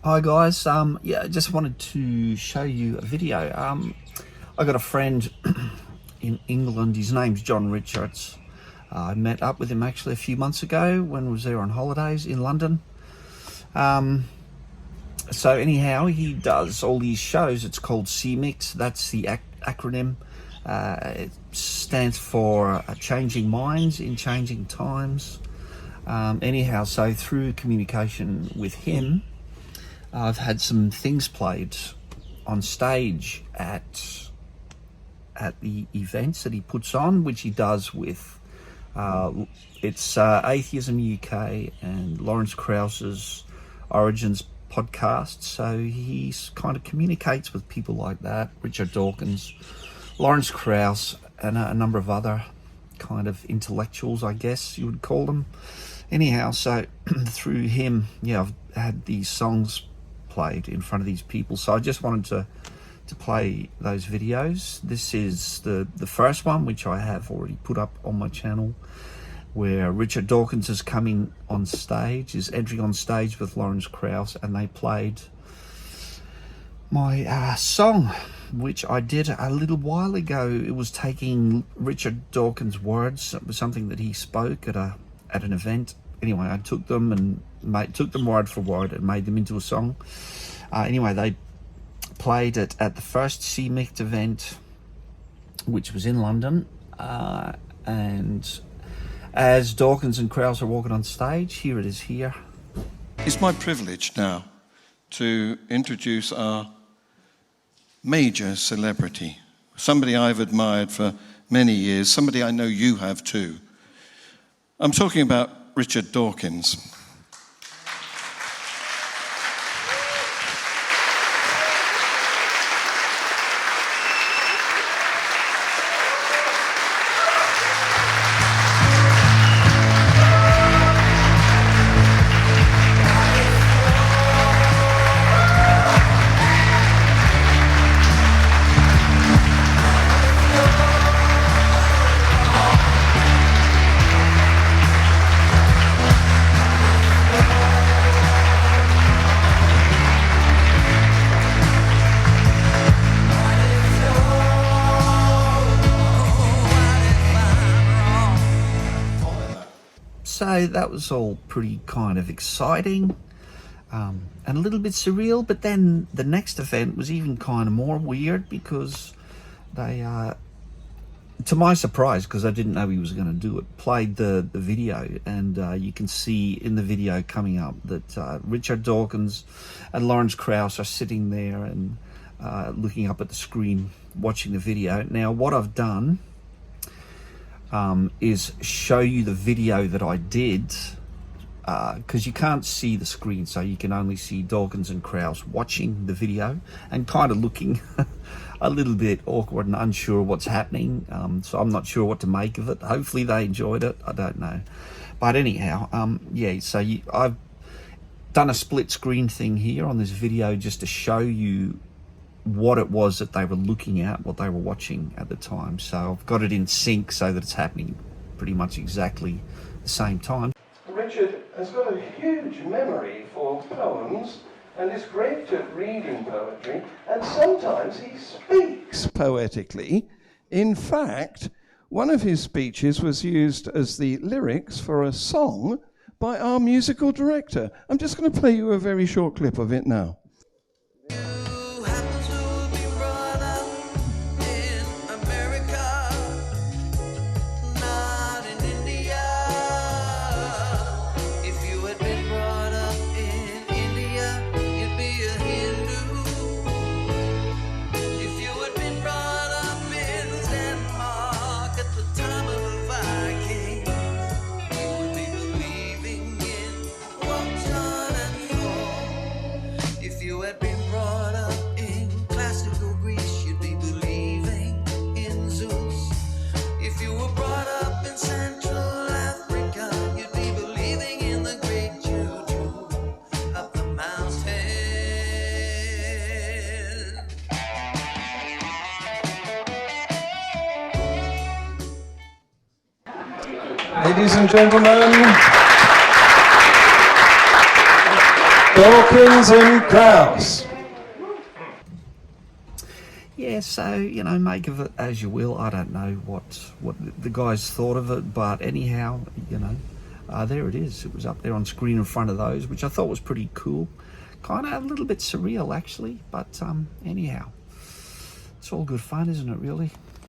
Hi guys, yeah, I just wanted to show you a video. I got a friend in England, his name's John Richards. I met up with him actually a few months ago when I was there on holidays in London. So anyhow, he does all these shows. It's called CMIX, that's the acronym. It stands for Changing Minds in Changing Times. Anyhow, so through communication with him, I've had some things played on stage at the events that he puts on, which he does with it's Atheism UK and Lawrence Krauss's Origins podcast. So he kind of communicates with people like that, Richard Dawkins, Lawrence Krauss, and a number of other kind of intellectuals, I guess you would call them. Anyhow, so through him, yeah, I've had these songs played in front of these people. So I just wanted to play those videos. This is the first one, which I have already put up on my channel, where Richard Dawkins is coming on stage, is entering on stage with Lawrence Krauss, and they played my song, which I did a little while ago. It was taking Richard Dawkins' words. It was something that he spoke at an event. Anyway, I took them and took them word for word and made them into a song. Anyway, they played it at the first CMIX event, which was in London. And as Dawkins and Krauss are walking on stage, here it is here. It's my privilege now to introduce our major celebrity, somebody I've admired for many years, somebody I know you have too. I'm talking about Richard Dawkins. So that was all pretty kind of exciting and a little bit surreal, but then the next event was even kind of more weird, because they, to my surprise, because I didn't know he was going to do it, played the video, and you can see in the video coming up that Richard Dawkins and Lawrence Krauss are sitting there and looking up at the screen watching the video. Now what I've done is show you the video that I did, because you can't see the screen, so you can only see Dawkins and Krauss watching the video and kind of looking a little bit awkward and unsure what's happening. So I'm not sure what to make of it. Hopefully they enjoyed it, I don't know. But anyhow, yeah, so I've done a split screen thing here on this video just to show you what it was that they were looking at, what they were watching at the time. So I've got it in sync so that it's happening pretty much exactly the same time. Richard has got a huge memory for poems and is great at reading poetry, and sometimes he speaks poetically. In fact, one of his speeches was used as the lyrics for a song by our musical director. I'm just going to play you a very short clip of it now. Ladies and gentlemen, Dawkins and Krauss. Yeah, so, you know, make of it as you will. I don't know what the guys thought of it, but anyhow, you know, there it is. It was up there on screen in front of those, which I thought was pretty cool. Kind of a little bit surreal, actually, but anyhow, it's all good fun, isn't it, really?